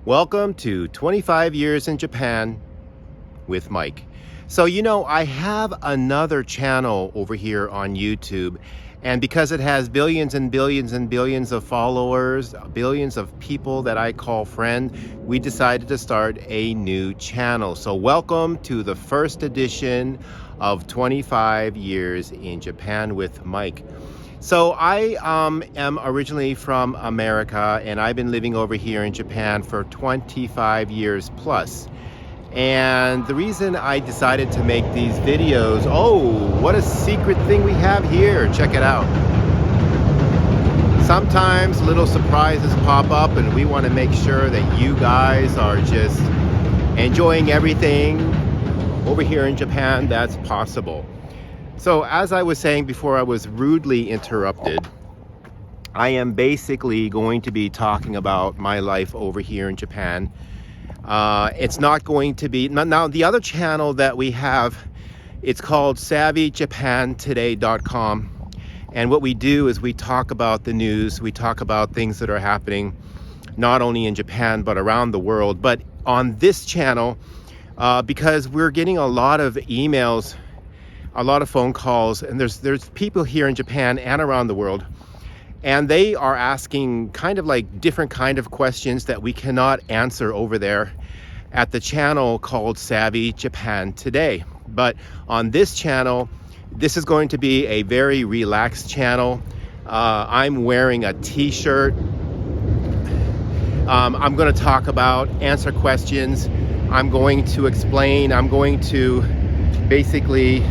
Welcome to 25 Years in Japan with Mike. So, I have another channel over here on YouTube, and because it has billions and billions and billions of followers, billions of people that I call friend, we decided to start a new channel. So, welcome to the first edition of 25 Years in Japan with Mike. So I am originally from America, and I've been living over here in Japan for 25 years plus. And the reason I decided to make these videos, what a secret thing we have here. Check it out. Sometimes little surprises pop up, and we want to make sure that you guys are just enjoying everything over here in Japan that's possible. So as I was saying before I was rudely interrupted, I am basically going to be talking about my life over here in Japan. It's not going to be, now the other channel that we have, it's called SavvyJapanToday.com. And what we do is we talk about the news, we talk about things that are happening, not only in Japan, but around the world. But on this channel, because we're getting a lot of emails, a lot of phone calls, and there's people here in Japan and around the world, and they are asking kind of like different kind of questions that we cannot answer over there at the channel called Savvy Japan Today. But on this channel, this is going to be a very relaxed channel. I'm wearing a t-shirt. I'm going to talk about, answer questions. I'm going to explain. I'm going to basically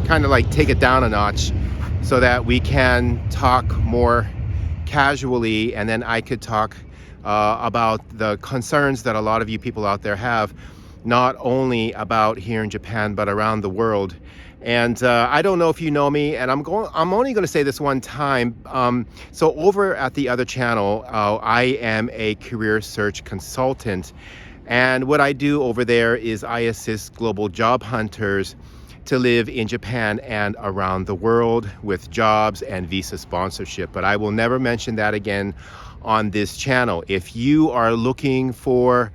kind of like take it down a notch so that we can talk more casually, and then I could talk about the concerns that a lot of you people out there have, not only about here in Japan but around the world. And I don't know if you know me, and I'm only going to say this one time. So over at the other channel, I am a career search consultant. And what I do over there is I assist global job hunters to live in Japan and around the world with jobs and visa sponsorship. But I will never mention that again on this channel. If you are looking for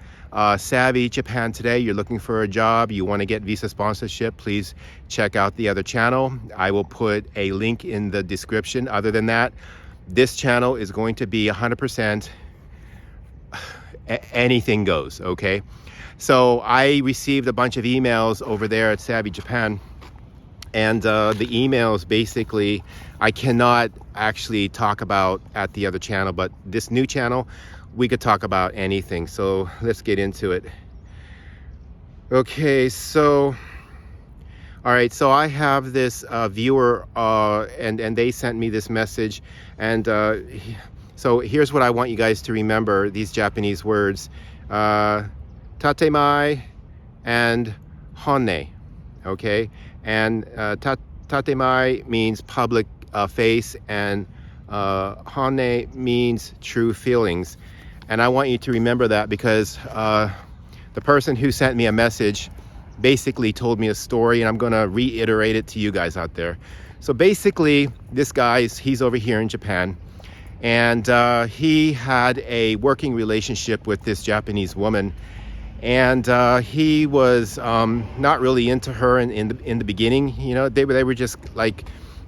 Savvy Japan Today, you're looking for a job, you want to get visa sponsorship, please check out the other channel. I will put a link in the description. Other than that, this channel is going to be 100% anything goes, okay? So I received a bunch of emails over there at Savvy Japan, and the emails basically I cannot actually talk about at the other channel, but this new channel we could talk about anything. So let's get into it. Okay, so all right, so I have this viewer, and they sent me this message, and so here's what I want you guys to remember, these Japanese words, tatemai and honne, okay? And tatemai means public face, and honne means true feelings. And I want you to remember that because the person who sent me a message basically told me a story, and I'm going to reiterate it to you guys out there. So basically, this guy, he's over here in Japan, and he had a working relationship with this Japanese woman, and he was not really into her in the beginning. They were just like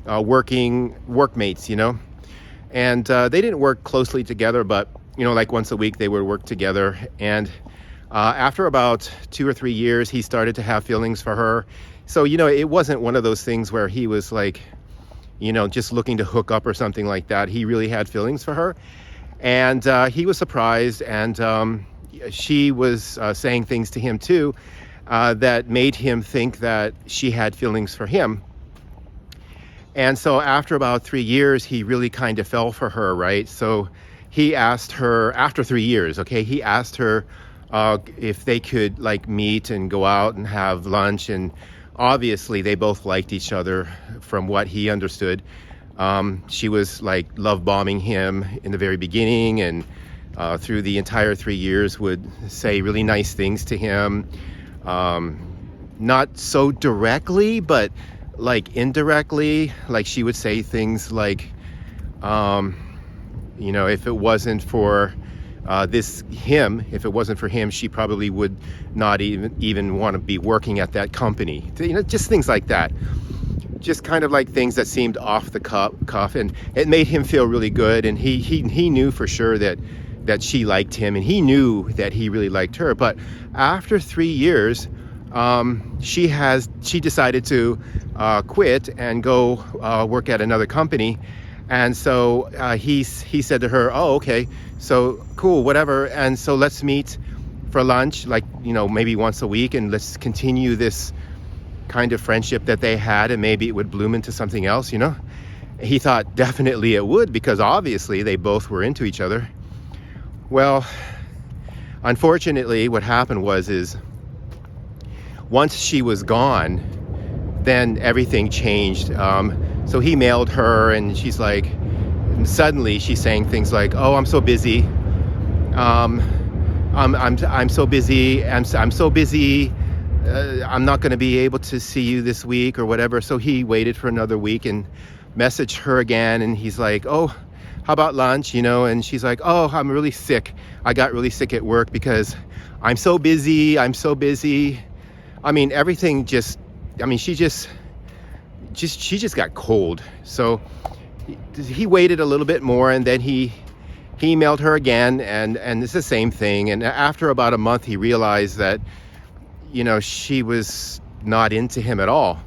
working workmates, and they didn't work closely together, but like once a week they would work together. And after about 2 or 3 years, he started to have feelings for her. So it wasn't one of those things where he was like just looking to hook up or something like that. He really had feelings for her, and he was surprised, and she was saying things to him too that made him think that she had feelings for him. And so after about 3 years, he really kind of fell for her, right? So he asked her, after 3 years, okay, he asked her if they could like meet and go out and have lunch. And obviously they both liked each other from what he understood. She was like love bombing him in the very beginning, and through the entire 3 years would say really nice things to him. Not so directly, but like indirectly. Like she would say things like, if it wasn't for if it wasn't for him, she probably would not even want to be working at that company. Just things like that. Just kind of like things that seemed off the cuff, and it made him feel really good. And he knew for sure that she liked him, and he knew that he really liked her. But after 3 years, she decided to quit and go work at another company. And so he said to her, "Oh, okay, so cool, whatever. And so let's meet for lunch, like, maybe once a week, and let's continue this kind of friendship that they had, and maybe it would bloom into something else." He thought definitely it would, because obviously they both were into each other. Well, unfortunately, what happened is once she was gone, then everything changed. So he mailed her, and she's like, suddenly she's saying things like, "Oh, I'm so busy. I'm so busy. I'm so busy. I'm not going to be able to see you this week," or whatever. So he waited for another week and messaged her again, and he's like, "Oh, how about lunch?" And she's like, "Oh, I'm really sick. I got really sick at work because I'm so busy. I'm so busy." I mean, everything she just got cold. So he waited a little bit more, and then he emailed her again, and it's the same thing. And after about a month, he realized that she was not into him at all.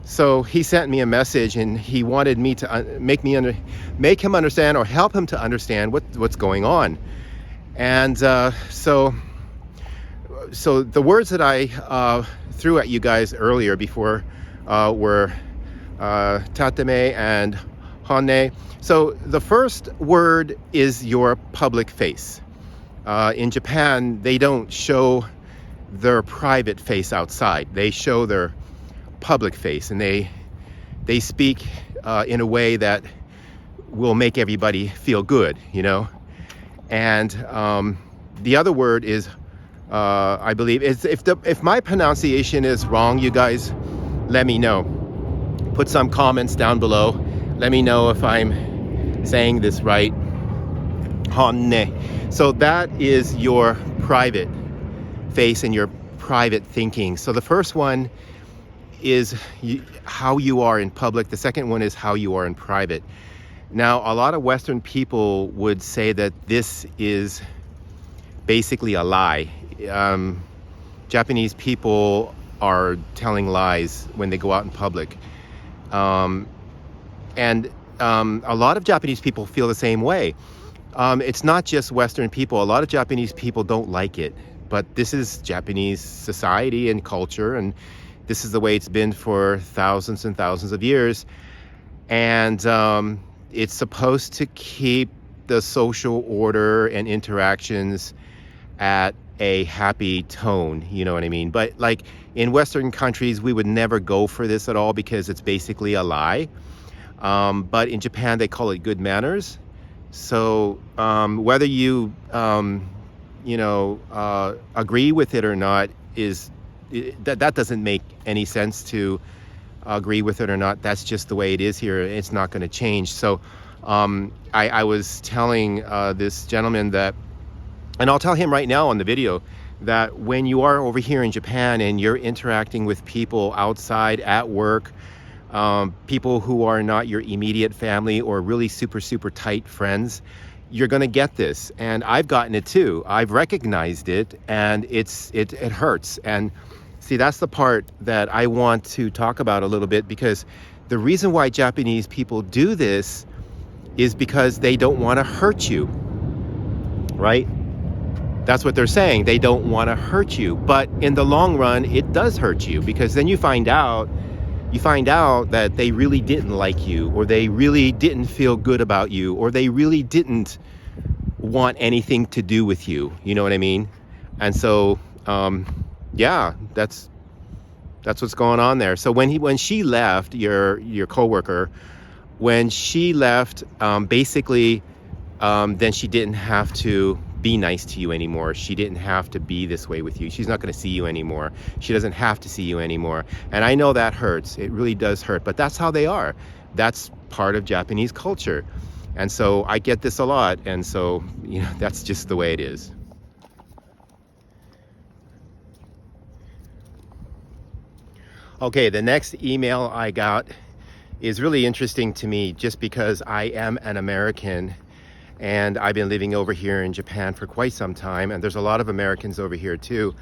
So he sent me a message, and he wanted me to make him understand, or help him to understand what's going on. And so the words that I threw at you guys earlier before were tateme and hane. So the first word is your public face. In Japan, they don't show their private face outside. They show their public face, and they speak in a way that will make everybody feel good, And the other word is, I believe, if my pronunciation is wrong, you guys, let me know. Put some comments down below. Let me know if I'm saying this right. Hane. So that is your private face and your private thinking. So the first one is how you are in public. The second one is how you are in private. Now, a lot of Western people would say that this is basically a lie. Japanese people are telling lies when they go out in public. And a lot of Japanese people feel the same way. It's not just Western people. A lot of Japanese people don't like it. But this is Japanese society and culture, and this is the way it's been for thousands and thousands of years. And it's supposed to keep the social order and interactions at a happy tone, you know what I mean? But like in Western countries, we would never go for this at all, because it's basically a lie. But in Japan, they call it good manners. So whether you agree with it or not, that doesn't make any sense to agree with it or not. That's just the way it is here. It's not going to change. So I was telling this gentleman that, and I'll tell him right now on the video, that when you are over here in Japan and you're interacting with people outside at work, people who are not your immediate family or really super, super tight friends, you're going to get this. And I've gotten it too. I've recognized it, and it hurts. And see, that's the part that I want to talk about a little bit, because the reason why Japanese people do this is because they don't want to hurt you, right? That's what they're saying. They don't want to hurt you. But in the long run, it does hurt you, because then you find out that they really didn't like you, or they really didn't feel good about you, or they really didn't want anything to do with you. You know what I mean? And so, yeah, that's what's going on there. So when she left, your coworker, when she left, basically, then she didn't have to be nice to you anymore. She didn't have to be this way with you. She's not going to see you anymore. She doesn't have to see you anymore. And I know that hurts. It really does hurt. But that's how they are. That's part of Japanese culture. And so I get this a lot, and so, you know, that's just the way it is. Okay, the next email I got is really interesting to me just because I am an American and I've been living over here in Japan for quite some time, and there's a lot of Americans over here too,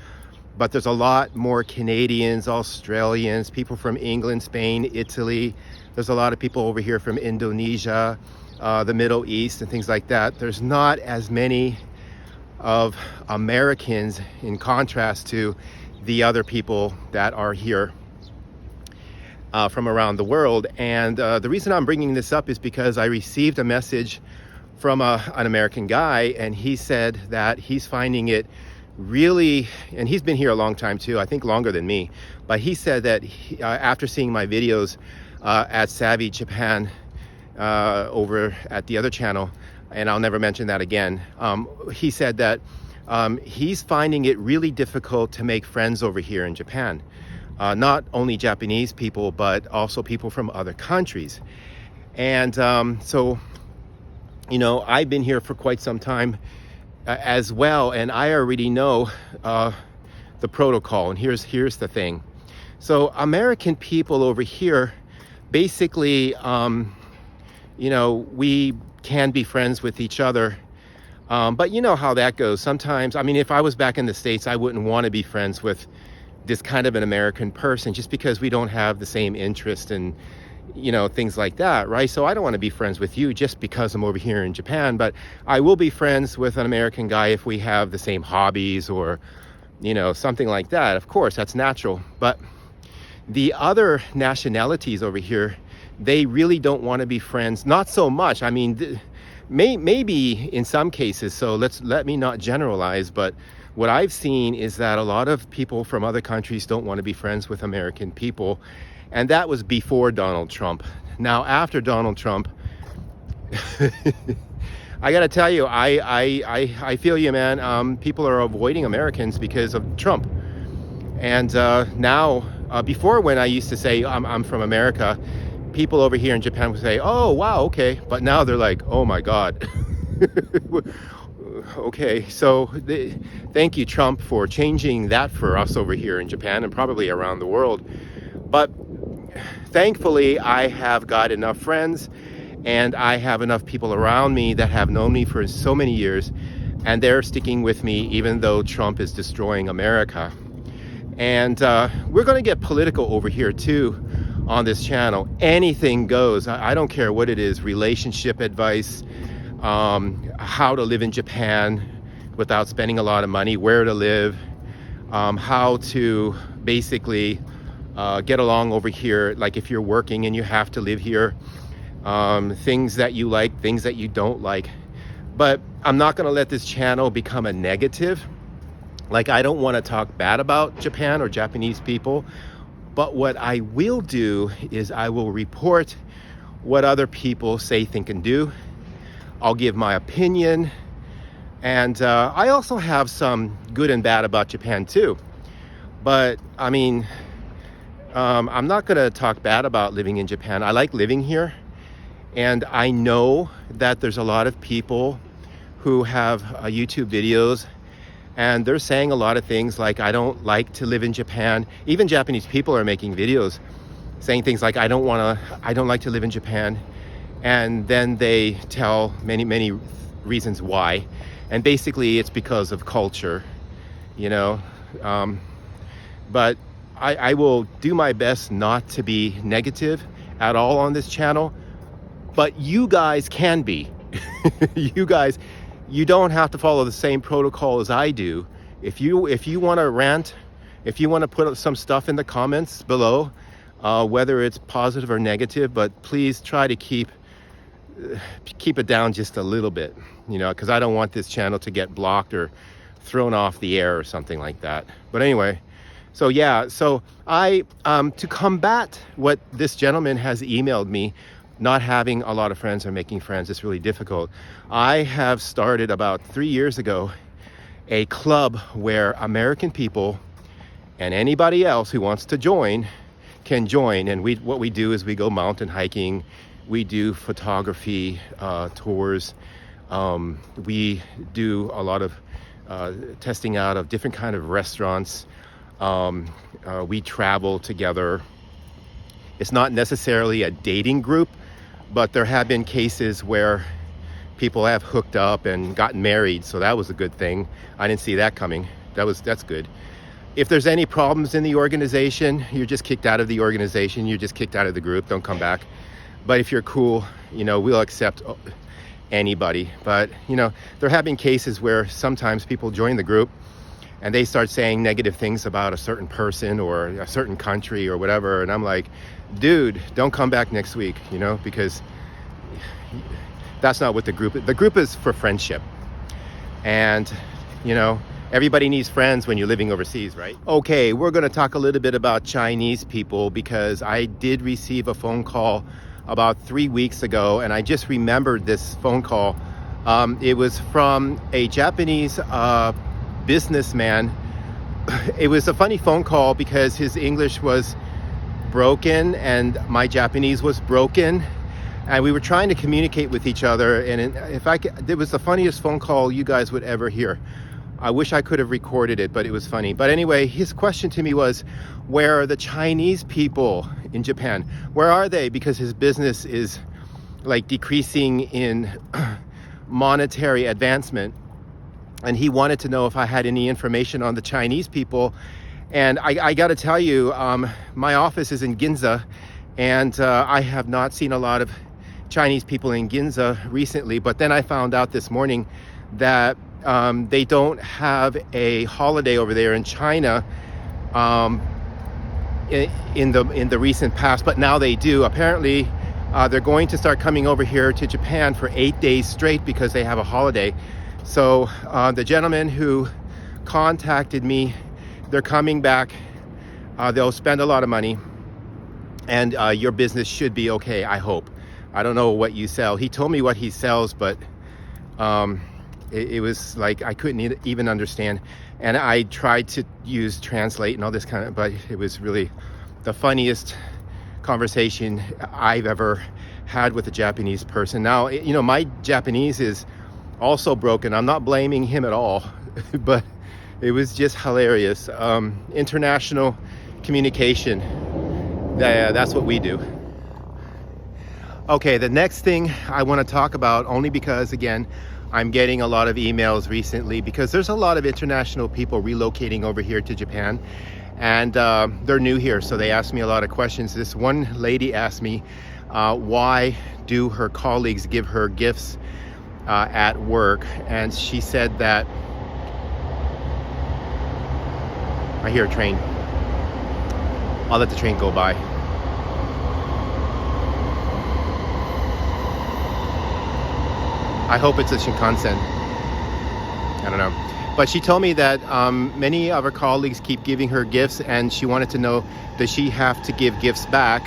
but there's a lot more Canadians, Australians, people from England, Spain, Italy. There's a lot of people over here from Indonesia, the Middle East and things like that. There's not as many of Americans in contrast to the other people that are here from around the world. And the reason I'm bringing this up is because I received a message from an American guy, and he said that he's finding it really, and he's been here a long time too, I think longer than me, but he said that after seeing my videos at Savvy Japan over at the other channel, and I'll never mention that again, he said that he's finding it really difficult to make friends over here in Japan. Not only Japanese people, but also people from other countries. And so, you know, I've been here for quite some time as well, and I already know the protocol. And here's the thing. So American people over here, basically, you know, we can be friends with each other. But you know how that goes. Sometimes, I mean, if I was back in the States, I wouldn't want to be friends with this kind of an American person just because we don't have the same interest and, you know, things like that, right? So I don't want to be friends with you just because I'm over here in Japan, but I will be friends with an American guy if we have the same hobbies or, you know, something like that. Of course, that's natural. But the other nationalities over here, they really don't want to be friends. Not so much. I mean, maybe in some cases, so let me not generalize, but what I've seen is that a lot of people from other countries don't want to be friends with American people. And that was before Donald Trump. Now, after Donald Trump, I got to tell you, I feel you, man. People are avoiding Americans because of Trump. And now, before, when I used to say I'm from America, people over here in Japan would say, oh, wow, okay. But now they're like, oh, my God. Okay, so thank you, Trump, for changing that for us over here in Japan and probably around the world. But thankfully, I have got enough friends and I have enough people around me that have known me for so many years, and they're sticking with me even though Trump is destroying America. And we're going to get political over here too on this channel. Anything goes. I don't care what it is. Relationship advice, how to live in Japan without spending a lot of money, where to live, how to basically get along over here, like if you're working and you have to live here, things that you like, things that you don't like. But I'm not going to let this channel become a negative. Like, I don't want to talk bad about Japan or Japanese people, but what I will do is I will report what other people say, think, and do. I'll give my opinion, and I also have some good and bad about Japan too. But I mean, I'm not going to talk bad about living in Japan. I like living here, and I know that there's a lot of people who have YouTube videos, and they're saying a lot of things like, I don't like to live in Japan. Even Japanese people are making videos saying things like, I don't like to live in Japan. And then they tell many reasons why. And basically it's because of culture, you know. But I will do my best not to be negative at all on this channel. But you guys can be. You guys, you don't have to follow the same protocol as I do. If you want to rant, if you want to put some stuff in the comments below, whether it's positive or negative, but please try to keep it down just a little bit, you know, because I don't want this channel to get blocked or thrown off the air or something like that. But anyway, so yeah, so I to combat what this gentleman has emailed me, not having a lot of friends or making friends, it's really difficult. I have started about 3 years ago a club where American people and anybody else who wants to join can join. And what we do is we go mountain hiking, We do photography tours. We do a lot of testing out of different kind of restaurants. We travel together. It's not necessarily a dating group, but there have been cases where people have hooked up and gotten married, so that was a good thing. I didn't see that coming. That's good. If there's any problems in the organization, you're just kicked out of the organization. You're just kicked out of the group. Don't come back. But if you're cool, we'll accept anybody. But there have been cases where sometimes people join the group and they start saying negative things about a certain person or a certain country or whatever, and I'm like, dude, don't come back next week, because that's not what the group is for friendship. And everybody needs friends when you're living overseas, right? Okay, we're going to talk a little bit about Chinese people, because I did receive a phone call about 3 weeks ago, and I just remembered this phone call. It was from a Japanese businessman. It was a funny phone call because his English was broken and my Japanese was broken, and we were trying to communicate with each other, and it was the funniest phone call you guys would ever hear. I wish I could have recorded it, but it was funny. But anyway, his question to me was, where are the Chinese people in Japan? Where are they? Because his business is like decreasing in monetary advancement. And he wanted to know if I had any information on the Chinese people. And I got to tell you, my office is in Ginza, and I have not seen a lot of Chinese people in Ginza recently. But then I found out this morning that they don't have a holiday over there in China in the recent past, but now they do. Apparently, they're going to start coming over here to Japan for 8 days straight because they have a holiday. So the gentleman who contacted me, they're coming back. They'll spend a lot of money, and your business should be okay, I hope. I don't know what you sell. He told me what he sells, but it was like I couldn't even understand. And I tried to use translate and all this kind of, but it was really the funniest conversation I've ever had with a Japanese person. Now, my Japanese is also broken. I'm not blaming him at all, but it was just hilarious. International communication, that's what we do. Okay, the next thing I want to talk about, only because, again, I'm getting a lot of emails recently because there's a lot of international people relocating over here to Japan, and they're new here, so they ask me a lot of questions. This one lady asked me, why do her colleagues give her gifts at work? And she said that, I hear a train. I'll let the train go by. I hope it's a Shinkansen. I don't know. But she told me that many of her colleagues keep giving her gifts, and she wanted to know, does she have to give gifts back?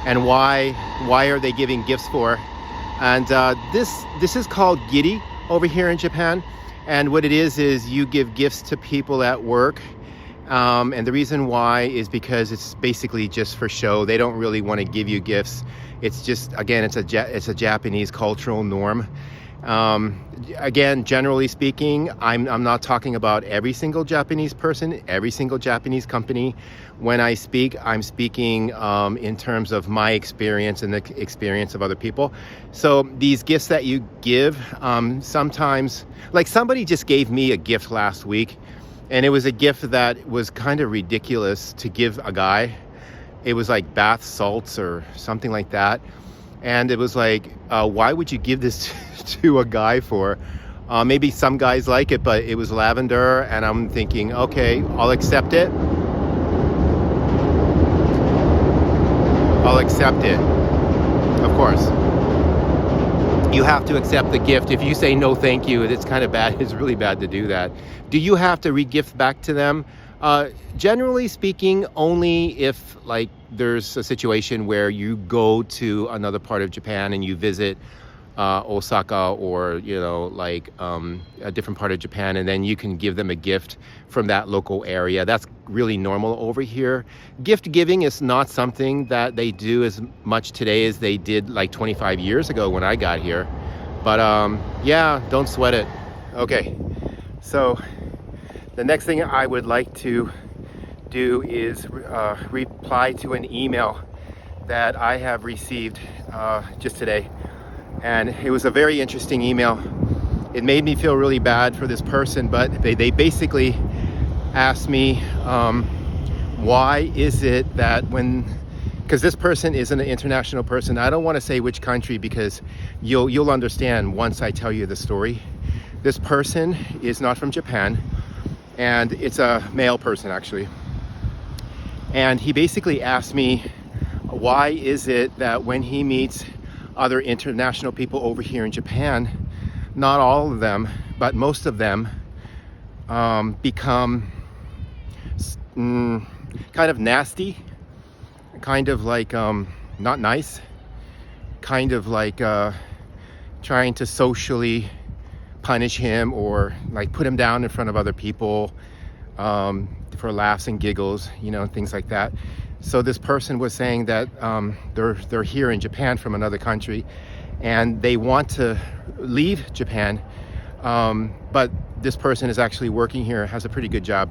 And why are they giving gifts for? And this is called giri over here in Japan. And what it is you give gifts to people at work. And the reason why is because it's basically just for show. They don't really want to give you gifts. It's just, again, it's a Japanese cultural norm. Again, generally speaking, I'm not talking about every single Japanese person, every single Japanese company. When I speak, I'm speaking in terms of my experience and the experience of other people. So these gifts that you give, sometimes, like somebody just gave me a gift last week, and it was a gift that was kind of ridiculous to give a guy. It was like bath salts or something like that. And it was like, why would you give this to a guy for? Maybe some guys like it, but it was lavender, and I'm thinking, okay, I'll accept it. I'll accept it. Of course. You have to accept the gift. If you say no thank you, it's kind of bad. It's really bad to do that. Do you have to re-gift back to them? Generally speaking, only if there's a situation where you go to another part of Japan and you visit Osaka, or like a different part of Japan, and then you can give them a gift from that local area. That's really normal over here. Gift giving is not something that they do as much today as they did like 25 years ago when I got here, but yeah, don't sweat it. Okay, so the next thing I would like to do is reply to an email that I have received just today. And it was a very interesting email. It made me feel really bad for this person, but they basically asked me, why is it that because this person is an international person. I don't want to say which country, because you'll understand once I tell you the story. This person is not from Japan, and it's a male person actually. And he basically asked me, why is it that when he meets other international people over here in Japan, not all of them, but most of them become kind of nasty, kind of like not nice, kind of like trying to socially punish him or like put him down in front of other people for laughs and giggles, things like that. So this person was saying that they're here in Japan from another country, and they want to leave Japan, but this person is actually working here, has a pretty good job,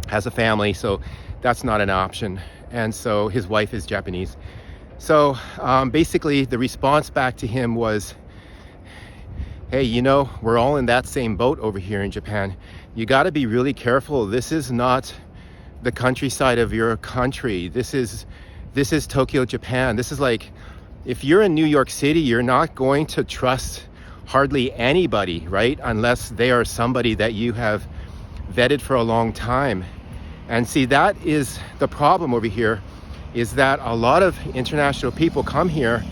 has a family, so that's not an option. And so his wife is Japanese. So basically the response back to him was, hey, we're all in that same boat over here in Japan. You got to be really careful. This is not the countryside of your country. This is Tokyo, Japan. This is like, if you're in New York City, you're not going to trust hardly anybody, right? Unless they are somebody that you have vetted for a long time. And see, that is the problem over here, is that a lot of international people come here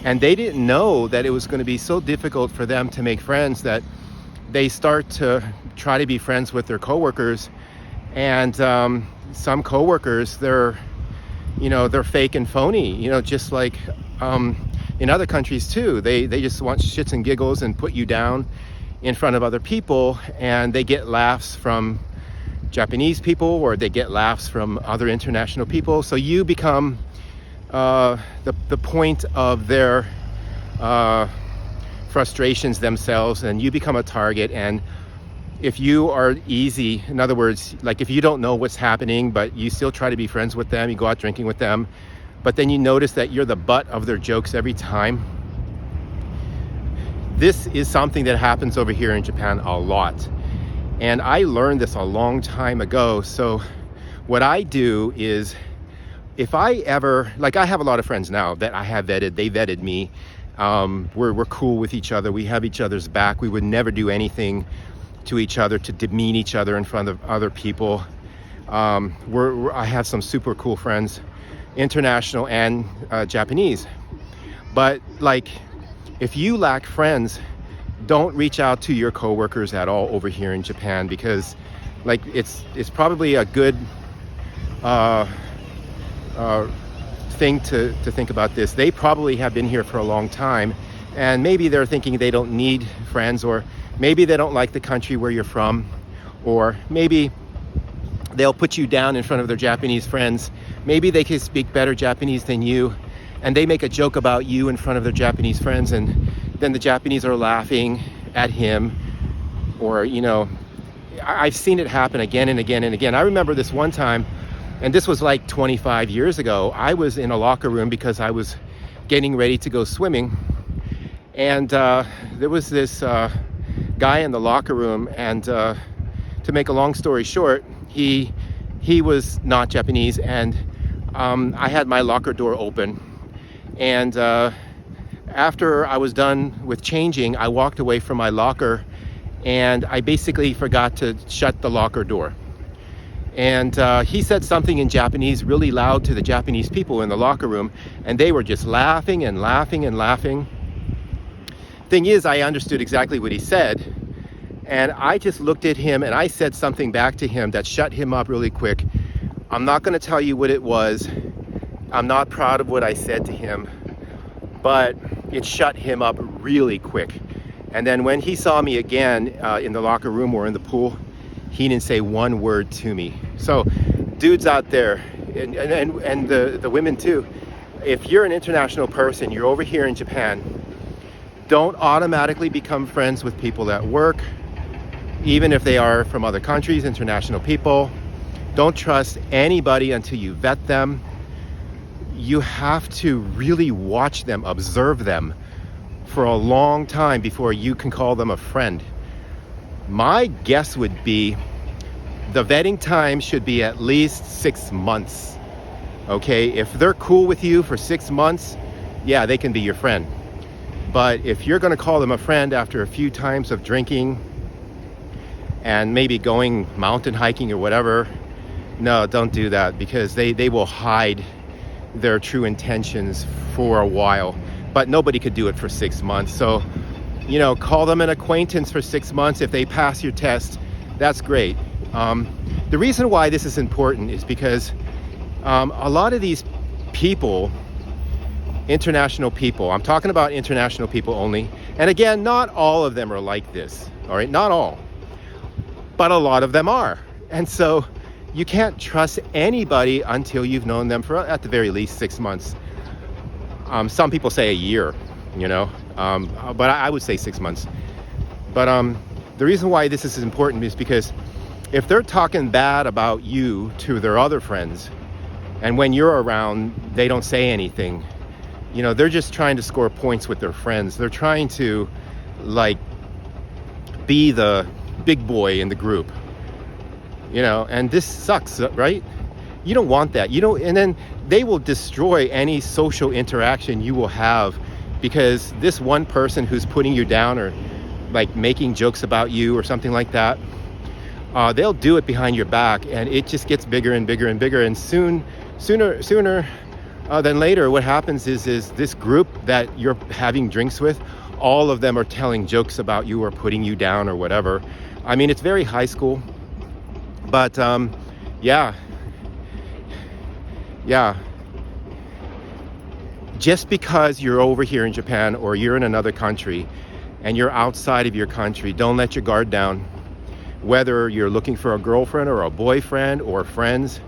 and they didn't know that it was going to be so difficult for them to make friends, that they start to try to be friends with their coworkers. And some coworkers, they're fake and phony, just like in other countries too. They just want shits and giggles and put you down in front of other people, and they get laughs from Japanese people, or they get laughs from other international people. So you become the point of their frustrations themselves, and you become a target. And if you are easy, in other words, like if you don't know what's happening, but you still try to be friends with them, you go out drinking with them, but then you notice that you're the butt of their jokes every time. This is something that happens over here in Japan a lot. And I learned this a long time ago. So what I do is, if I ever, like, I have a lot of friends now that I have vetted, they vetted me. We're cool with each other. We have each other's back. We would never do anything to each other to demean each other in front of other people. I have some super cool friends, international and Japanese. But like, if you lack friends, don't reach out to your coworkers at all over here in Japan, because like it's probably a good thing to think about this. They probably have been here for a long time, and maybe they're thinking they don't need friends, or maybe they don't like the country where you're from, or maybe they'll put you down in front of their Japanese friends. Maybe they can speak better Japanese than you, and they make a joke about you in front of their Japanese friends, and then the Japanese are laughing at him. Or, I've seen it happen again and again and again. I remember this one time, and this was like 25 years ago. I was in a locker room because I was getting ready to go swimming, and there was this guy in the locker room, and to make a long story short, he was not Japanese, and I had my locker door open, and after I was done with changing, I walked away from my locker, and I basically forgot to shut the locker door. And he said something in Japanese really loud to the Japanese people in the locker room, and they were just laughing and laughing and laughing. Thing is, I understood exactly what he said, and I just looked at him and I said something back to him that shut him up really quick. I'm not going to tell you what it was. I'm not proud of what I said to him, but it shut him up really quick. And then when he saw me again in the locker room or in the pool, he didn't say one word to me. So dudes out there, and the women too, if you're an international person, you're over here in Japan, don't automatically become friends with people at work, even if they are from other countries, international people. Don't trust anybody until you vet them. You have to really watch them, observe them for a long time before you can call them a friend. My guess would be the vetting time should be at least 6 months. Okay, if they're cool with you for 6 months, yeah, they can be your friend. But if you're going to call them a friend after a few times of drinking and maybe going mountain hiking or whatever, no, don't do that, because they will hide their true intentions for a while. But nobody could do it for 6 months. So, you know, call them an acquaintance for 6 months. If they pass your test, that's great. The reason why this is important is because a lot of these people, international people, I'm talking about international people only. And again, not all of them are like this, all right? Not all, but a lot of them are. And so you can't trust anybody until you've known them for at the very least 6 months. Some people say a year, you know, but I would say 6 months. But the reason why this is important is because if they're talking bad about you to their other friends, and when you're around, they don't say anything, you know, they're just trying to score points with their friends. They're trying to, like, be the big boy in the group, you know, and this sucks, right? You don't want that. You don't, and then they will destroy any social interaction you will have, because this one person who's putting you down or like making jokes about you or something like that, they'll do it behind your back, and it just gets bigger and bigger and bigger. And sooner than later, what happens is this group that you're having drinks with, all of them are telling jokes about you or putting you down or whatever. I mean, it's very high school, but yeah. Just because you're over here in Japan or you're in another country and you're outside of your country, don't let your guard down. Whether you're looking for a girlfriend or a boyfriend or friends,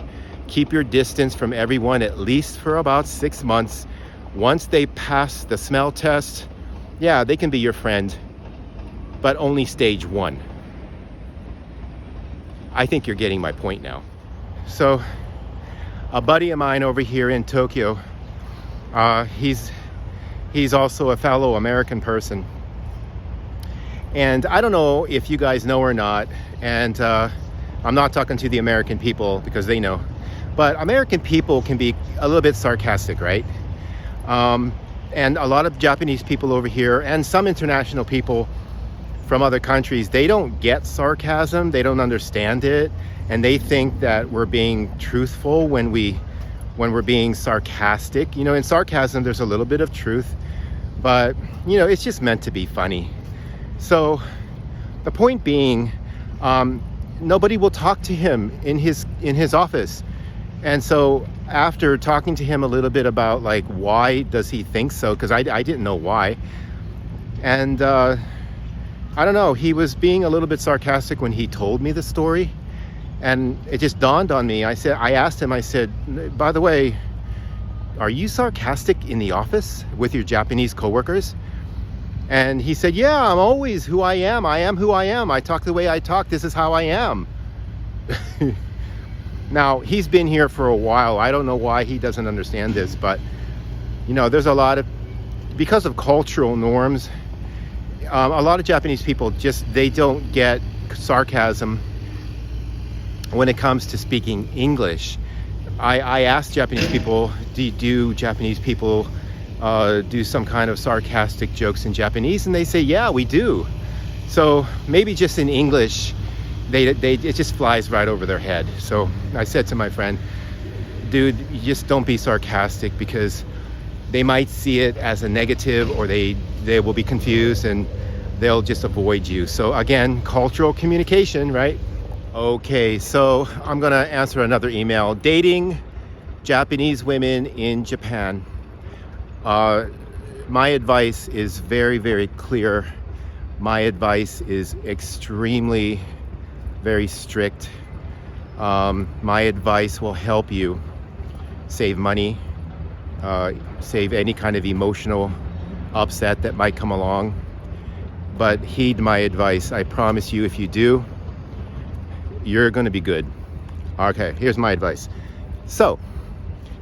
keep your distance from everyone at least for about 6 months. Once they pass the smell test, yeah, they can be your friend, but only stage 1. I think you're getting my point now. So a buddy of mine over here in Tokyo, he's also a fellow American person. And I don't know if you guys know or not, and I'm not talking to the American people because they know, but American people can be a little bit sarcastic, right? And a lot of Japanese people over here and some international people from other countries, they don't get sarcasm, they don't understand it, and they think that we're being truthful when we're being sarcastic. You know, in sarcasm there's a little bit of truth, but you know, it's just meant to be funny. So the point being, nobody will talk to him in his office. And so after talking to him a little bit about like why does he think so, because I didn't know why, and I don't know, he was being a little bit sarcastic when he told me the story, and it just dawned on me. I asked him, I said, by the way, are you sarcastic in the office with your Japanese coworkers? And he said, yeah, I'm always who I am. I am who I am. I talk the way I talk. This is how I am. Now, he's been here for a while. I don't know why he doesn't understand this, but, you know, there's a lot of, because of cultural norms, a lot of Japanese people they don't get sarcasm when it comes to speaking English. I asked Japanese people, do Japanese people do some kind of sarcastic jokes in Japanese? And they say, yeah, we do. So maybe just in English, it just flies right over their head. So I said to my friend, dude, you just don't be sarcastic, because they might see it as a negative, or they will be confused and they'll just avoid you. So again, cultural communication, right? Okay, so I'm gonna answer another email. Dating Japanese women in Japan. My advice is very, very clear. My advice is extremely, very strict. My advice will help you save money, save any kind of emotional upset that might come along. But heed my advice. I promise you, if you do, you're going to be good. Okay, here's my advice. So,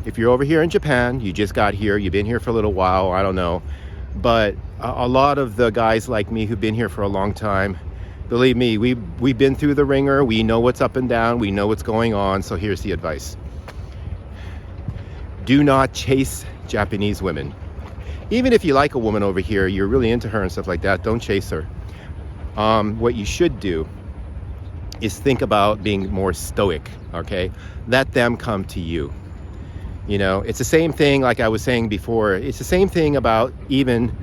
if you're over here in Japan, you just got here, you've been here for a little while, I don't know. But a lot of the guys like me who've been here for a long time, believe me, we've been through the ringer. We know what's up and down. We know what's going on. So here's the advice. Do not chase Japanese women. Even if you like a woman over here, you're really into her and stuff like that, don't chase her. What you should do is think about being more stoic, okay? Let them come to you. You know, it's the same thing like I was saying before. It's the same thing about even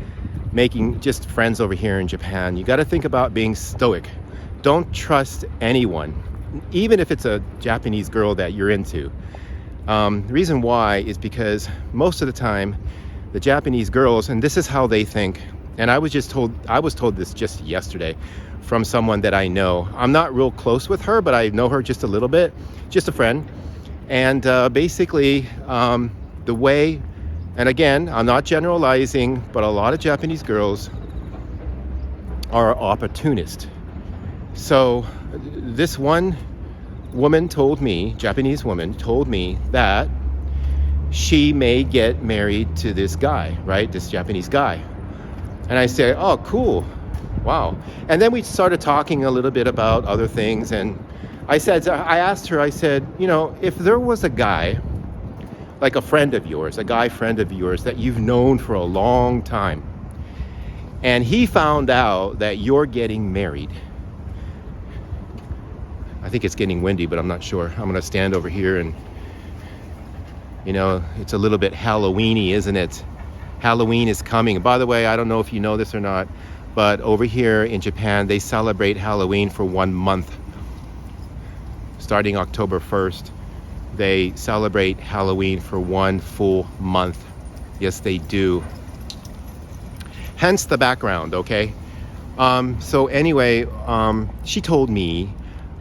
making just friends over here in Japan. You got to think about being stoic. Don't trust anyone, even if it's a Japanese girl that you're into. The reason why is because most of the time, the Japanese girls, and this is how they think, and I was told this just yesterday from someone that I know. I'm not real close with her, but I know her just a little bit, just a friend. And basically, the way, and again, I'm not generalizing, but a lot of Japanese girls are opportunist. So this one woman told me, Japanese woman told me that she may get married to this guy, right? This Japanese guy. And I said, oh, cool. Wow. And then we started talking a little bit about other things. And I asked her, I said, you know, if there was a guy, like a friend of yours, a guy friend of yours that you've known for a long time, and he found out that you're getting married. I think it's getting windy, but I'm not sure. I'm going to stand over here and, you know, it's a little bit Halloween-y, isn't it? Halloween is coming. By the way, I don't know if you know this or not, but over here in Japan, they celebrate Halloween for 1 month. Starting October 1st, they celebrate Halloween for 1 full month. Yes, they do. Hence the background, okay? So anyway, she told me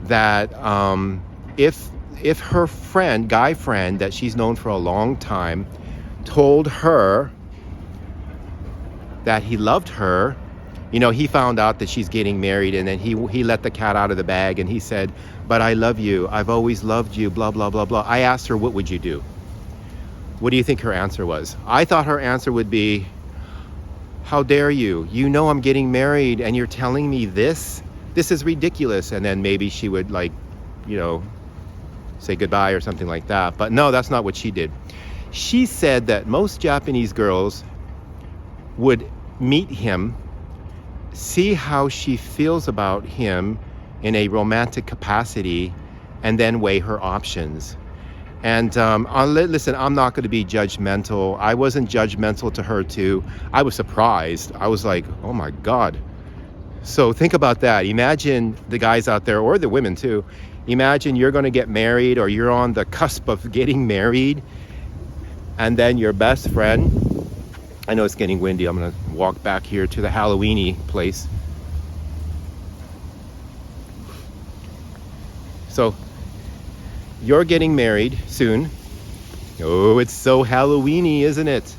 that if her friend, guy friend that she's known for a long time, told her that he loved her, you know, he found out that she's getting married, and then he let the cat out of the bag, and he said, but I love you, I've always loved you, blah, blah, blah, blah. I asked her, what would you do? What do you think her answer was? I thought her answer would be, how dare you? You know I'm getting married, and you're telling me this? This is ridiculous. And then maybe she would, like, you know, say goodbye or something like that. But no, that's not what she did. She said that most Japanese girls would meet him, see how she feels about him in a romantic capacity, and then weigh her options. And listen, I'm not going to be judgmental. I wasn't judgmental to her too. I was surprised. I was like, oh my God. So think about that. Imagine the guys out there, or the women too. Imagine you're going to get married, or you're on the cusp of getting married, and then your best friend, I know it's getting windy. I'm going to walk back here to the Halloween-y place. So you're getting married soon. Oh, it's so Halloween-y, isn't it?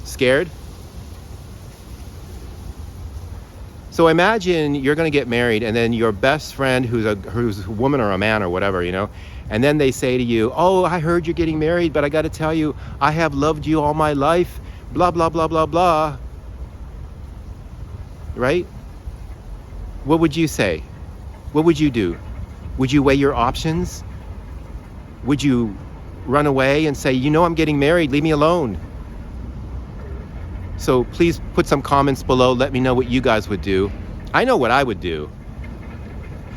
Scared? So imagine you're going to get married, and then your best friend, who's a woman or a man or whatever, you know, and then they say to you, oh, I heard you're getting married, but I got to tell you, I have loved you all my life, blah, blah, blah, blah, blah. Right? What would you say? What would you do? Would you weigh your options? Would you run away and say, you know, I'm getting married, leave me alone? So please put some comments below. Let me know what you guys would do. I know what I would do,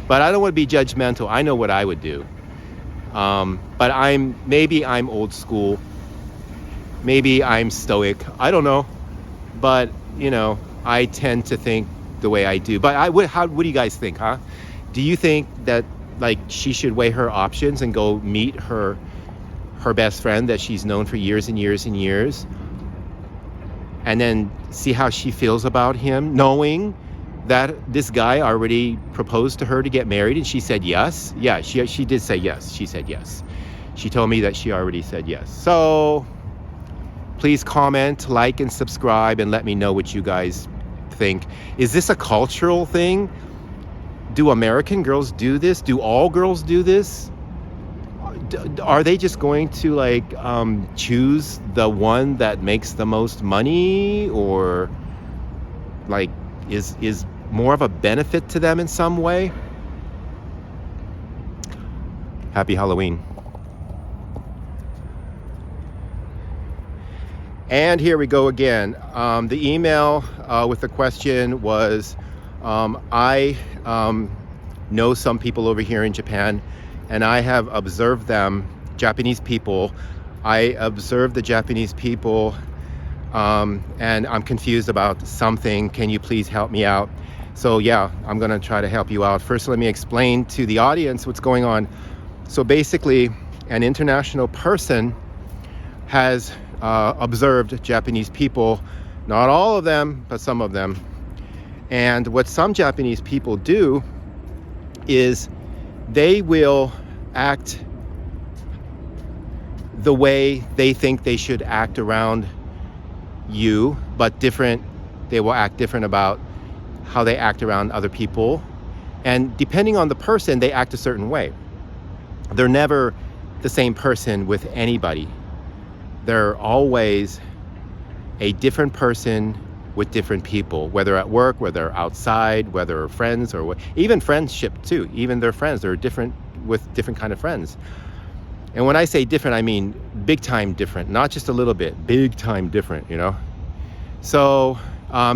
but I don't want to be judgmental. I know what I would do. But maybe I'm old school. Maybe I'm stoic. I don't know. But, you know, I tend to think the way I do. But what do you guys think, huh? Do you think that, like, she should weigh her options and go meet her best friend that she's known for years and years and years, and then see how she feels about him, knowing that this guy already proposed to her to get married, and she said yes. Yeah, she did say yes. She said yes. She told me that she already said yes. So please comment, like, and subscribe, and let me know what you guys think. Is this a cultural thing? Do American girls do this? Do all girls do this? Are they just going to like choose the one that makes the most money, or like is more of a benefit to them in some way? Happy Halloween. And here we go again. The email with the question was, I know some people over here in Japan, and I have observed them, Japanese people. I observed the Japanese people, and I'm confused about something. Can you please help me out? So yeah, I'm gonna try to help you out. First, let me explain to the audience what's going on. So basically, an international person has observed Japanese people, not all of them, but some of them. And what some Japanese people do is they will act the way they think they should act around you, but different. They will act different about how they act around other people. And depending on the person, they act a certain way. They're never the same person with anybody. They're always a different person with different people, whether at work, whether outside, whether friends, or even friendship too. Even their friends, they're different with different kind of friends. And when I say different, I mean big time different, not just a little bit, big time different, you know? So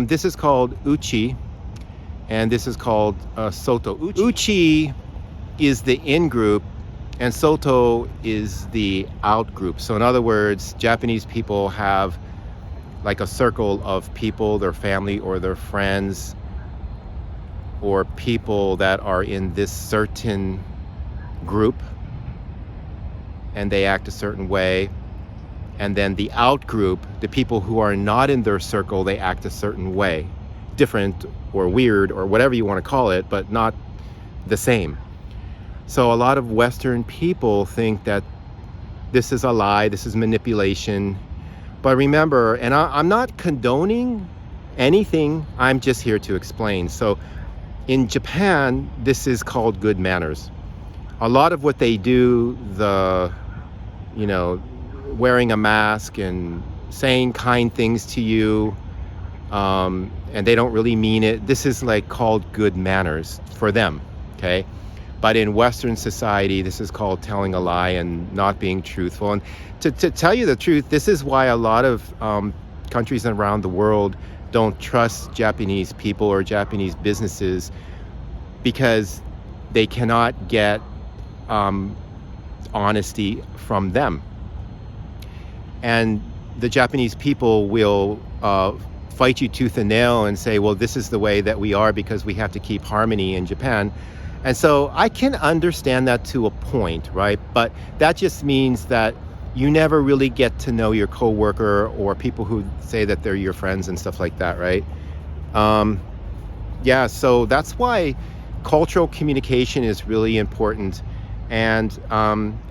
this is called uchi, and this is called soto. Uchi is the in group, and soto is the out group. So in other words, Japanese people have like a circle of people, their family or their friends, or people that are in this certain group, and they act a certain way. And then the out group, the people who are not in their circle, they act a certain way, different or weird or whatever you want to call it, but not the same. So a lot of Western people think that this is a lie, this is manipulation. But remember, and I'm not condoning anything, I'm just here to explain. So in Japan, this is called good manners. A lot of what they do, wearing a mask and saying kind things to you, and they don't really mean it. This is like called good manners for them, okay? But in Western society, this is called telling a lie and not being truthful. And to tell you the truth, this is why a lot of countries around the world don't trust Japanese people or Japanese businesses, because they cannot get honesty from them. And the Japanese people will fight you tooth and nail and say, well, this is the way that we are because we have to keep harmony in Japan. And so I can understand that to a point, right? But that just means that you never really get to know your coworker or people who say that they're your friends and stuff like that, right? Yeah, so that's why cultural communication is really important. And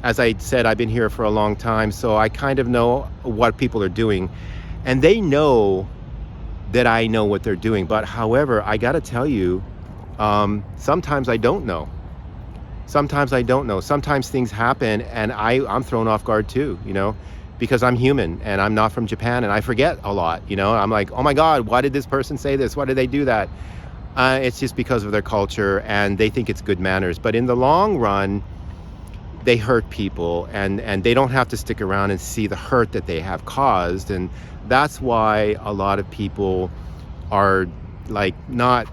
as I said, I've been here for a long time, so I kind of know what people are doing. And they know that I know what they're doing. But however, I got to tell you, sometimes I don't know. Sometimes I don't know. Sometimes things happen and I'm thrown off guard too, because I'm human and I'm not from Japan and I forget a lot, I'm like, oh my God, why did this person say this? Why did they do that? It's just because of their culture and they think it's good manners. But in the long run, they hurt people and they don't have to stick around and see the hurt that they have caused. And that's why a lot of people are like not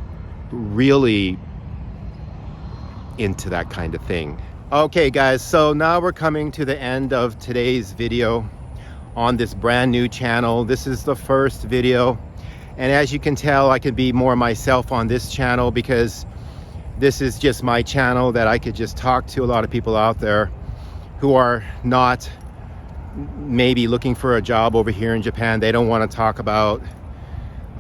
really into that kind of thing. Okay guys, so now we're coming to the end of today's video on this brand new channel. This is the first video, and as you can tell, I could be more myself on this channel because this is just my channel that I could just talk to a lot of people out there who are not maybe looking for a job over here in Japan. They don't want to talk about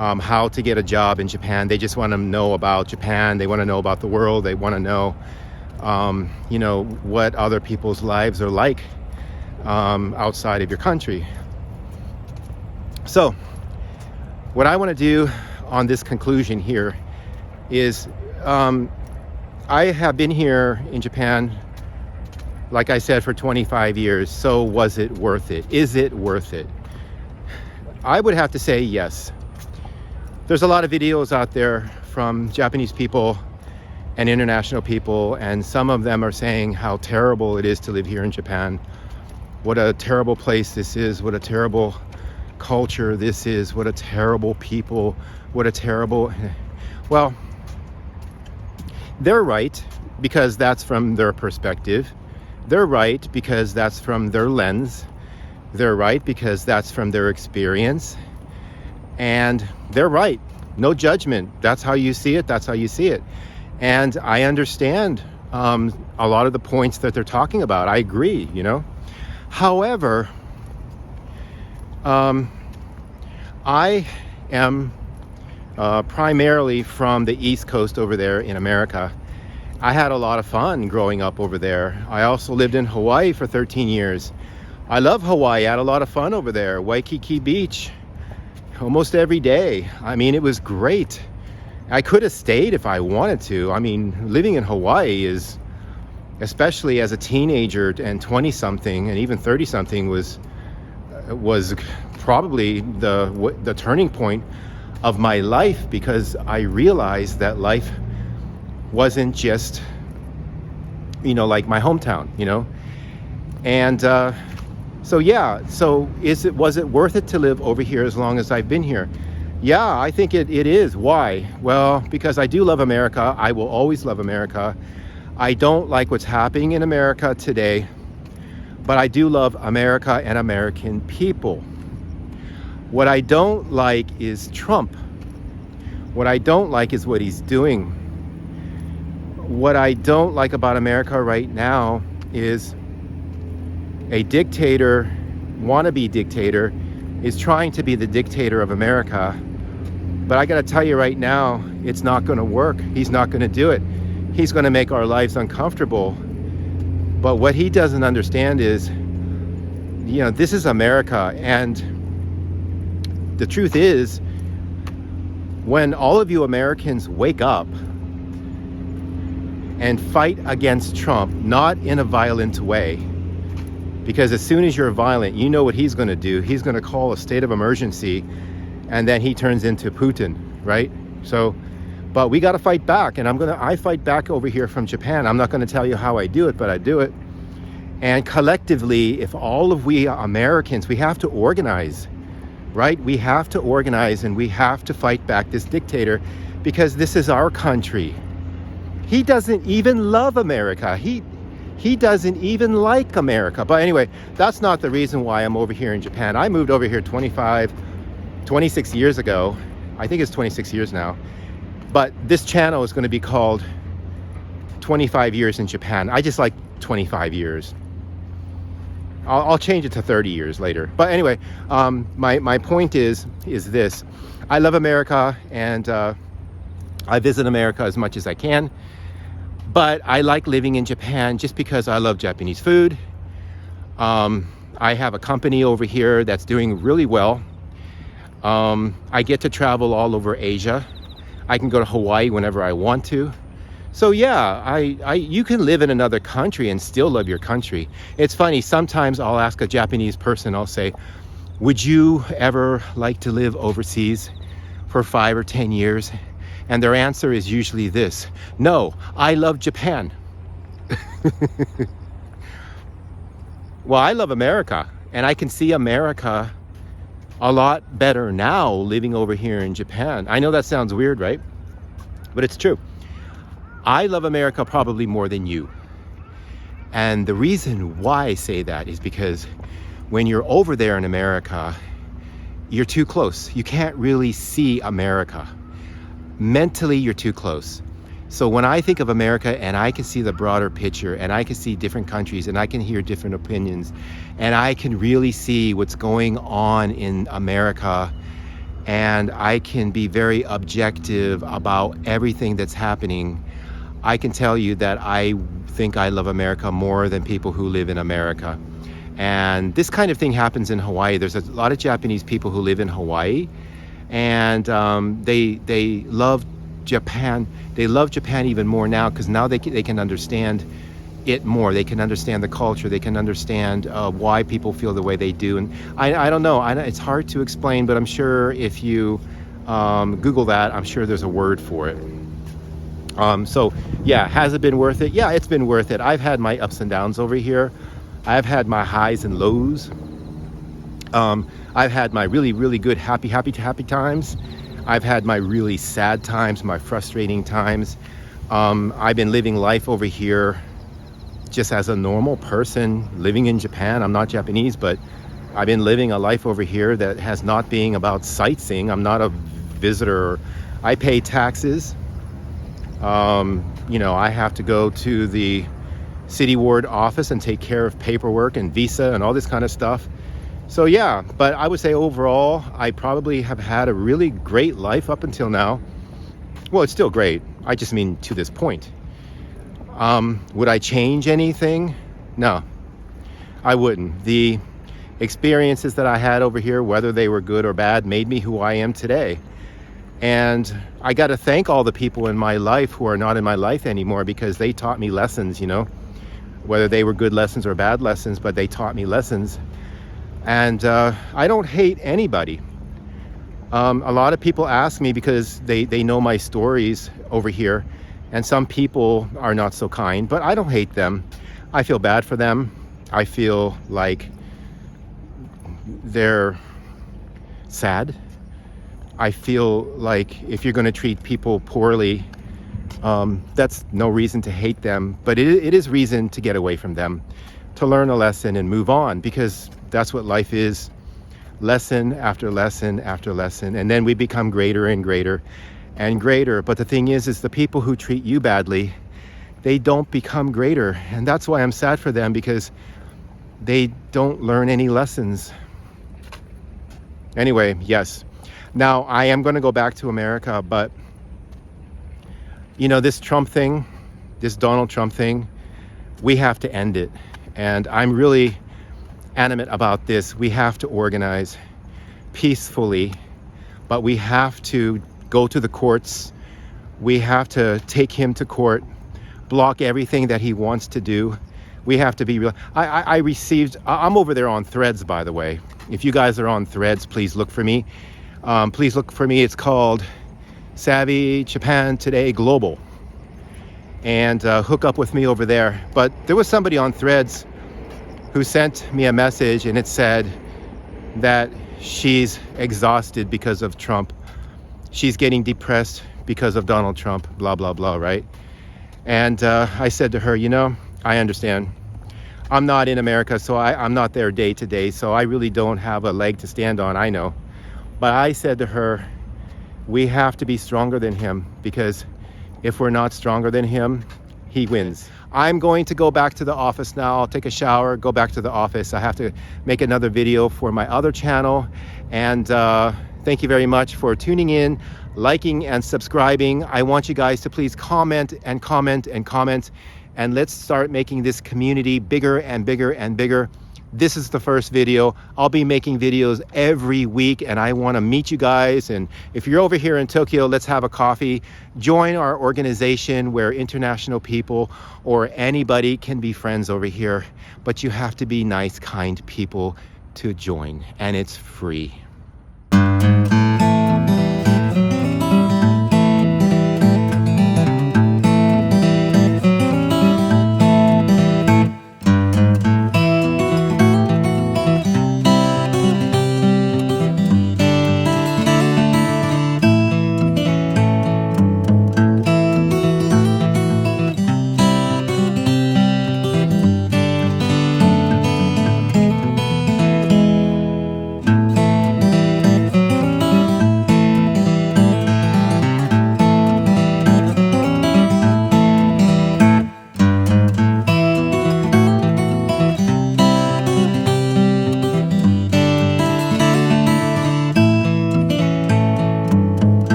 how to get a job in Japan. They just want to know about Japan. They want to know about the world. They want to know, what other people's lives are like outside of your country. So what I want to do on this conclusion here is I have been here in Japan, like I said, for 25 years. So was it worth it? Is it worth it? I would have to say yes. There's a lot of videos out there from Japanese people and international people, and some of them are saying how terrible it is to live here in Japan. What a terrible place this is. What a terrible culture this is. What a terrible people. What a terrible... Well, they're right because that's from their perspective. They're right because that's from their lens. They're right because that's from their experience. And they're right. No judgment. That's how you see it. That's how you see it. And I understand a lot of the points that they're talking about. I agree, However, I am primarily from the East Coast over there in America. I had a lot of fun growing up over there. I also lived in Hawaii for 13 years. I love Hawaii. I had a lot of fun over there. Waikiki Beach, almost every day. I mean, it was great. I could have stayed if I wanted to. I mean, living in Hawaii is, especially as a teenager and 20-something and even 30-something, was probably the turning point of my life, because I realized that life wasn't just, like my hometown, And so was it worth it to live over here as long as I've been here? Yeah, I think it is. Why? Well, because I do love America. I will always love America. I don't like what's happening in America today, but I do love America and American people. What I don't like is Trump. What I don't like is what he's doing. What I don't like about America right now is a dictator, wannabe dictator, is trying to be the dictator of America. But I got to tell you right now, it's not going to work. He's not going to do it. He's going to make our lives uncomfortable. But what he doesn't understand is, this is America. And the truth is, when all of you Americans wake up and fight against Trump, not in a violent way, because as soon as you're violent, you know what he's going to do. He's going to call a state of emergency, and then he turns into Putin, right? So, but we got to fight back, and I fight back over here from Japan. I'm not going to tell you how I do it, but I do it. And collectively, if all of we Americans, we have to organize, right? We have to organize, and we have to fight back this dictator, because this is our country. He doesn't even love America. He doesn't even like America. But anyway, that's not the reason why I'm over here in Japan. I moved over here 26 years ago. I think it's 26 years now. But this channel is going to be called 25 Years in Japan. I just like 25 years. I'll change it to 30 years later. But anyway, my point is this. I love America, and I visit America as much as I can. But I like living in Japan just because I love Japanese food. I have a company over here that's doing really well. I get to travel all over Asia. I can go to Hawaii whenever I want to. So yeah, you can live in another country and still love your country. It's funny, sometimes I'll ask a Japanese person, I'll say, would you ever like to live overseas for 5 or 10 years? And their answer is usually this: no, I love Japan. Well, I love America, and I can see America a lot better now living over here in Japan. I know that sounds weird, right? But it's true. I love America probably more than you. And the reason why I say that is because when you're over there in America, you're too close. You can't really see America. Mentally, you're too close. So when I think of America and I can see the broader picture, and I can see different countries, and I can hear different opinions, and I can really see what's going on in America, and I can be very objective about everything that's happening. I can tell you that I think I love America more than people who live in America. And this kind of thing happens in Hawaii. There's a lot of Japanese people who live in Hawaii, and they love Japan. They love Japan even more now because now they can understand it more. They can understand the culture. They can understand why people feel the way they do. And I don't know. It's hard to explain, but I'm sure if you Google that, I'm sure there's a word for it. So yeah, has it been worth it? Yeah, it's been worth it. I've had my ups and downs over here. I've had my highs and lows. I've had my really, really good, happy times. I've had my really sad times, my frustrating times. I've been living life over here just as a normal person living in Japan. I'm not Japanese, but I've been living a life over here that has not been about sightseeing. I'm not a visitor. I pay taxes. You know, I have to go to the city ward office and take care of paperwork and visa and all this kind of stuff. So yeah, but I would say overall, I probably have had a really great life up until now. Well, it's still great. I just mean to this point. Would I change anything? No, I wouldn't. The experiences that I had over here, whether they were good or bad, made me who I am today. And I got to thank all the people in my life who are not in my life anymore, because they taught me lessons, you know, whether they were good lessons or bad lessons, but they taught me lessons. And I don't hate anybody. A lot of people ask me because they know my stories over here, and some people are not so kind, but I don't hate them. I feel bad for them. I feel like they're sad. I feel like if you're going to treat people poorly, that's no reason to hate them, but it is reason to get away from them, to learn a lesson and move on, because that's what life is. Lesson after lesson after lesson, and then we become greater and greater and greater. But the thing is the people who treat you badly, they don't become greater, and that's why I'm sad for them, because they don't learn any lessons. Anyway, yes. Now, I am going to go back to America, but, you know, this Trump thing, this Donald Trump thing, we have to end it. And I'm really adamant about this. We have to organize peacefully, but we have to go to the courts. We have to take him to court, block everything that he wants to do. We have to be real. I'm over there on Threads, by the way. If you guys are on Threads, please look for me. Please look for me. It's called Savvy Japan Today Global. And hook up with me over there. But there was somebody on Threads who sent me a message, and it said that she's exhausted because of Trump. She's getting depressed because of Donald Trump, blah, blah, blah, right? And I said to her, you know, I understand. I'm not in America, so I'm not there day to day, so I really don't have a leg to stand on, I know. But I said to her, we have to be stronger than him, because if we're not stronger than him, he wins. I'm going to go back to the office now. I'll take a shower, go back to the office. I have to make another video for my other channel. And thank you very much for tuning in, liking and subscribing. I want you guys to please comment and comment and comment. And let's start making this community bigger and bigger and bigger. This is the first video. I'll be making videos every week, and I want to meet you guys. And if you're over here in Tokyo, let's have a coffee. Join our organization where international people or anybody can be friends over here. But you have to be nice, kind people to join, and it's free.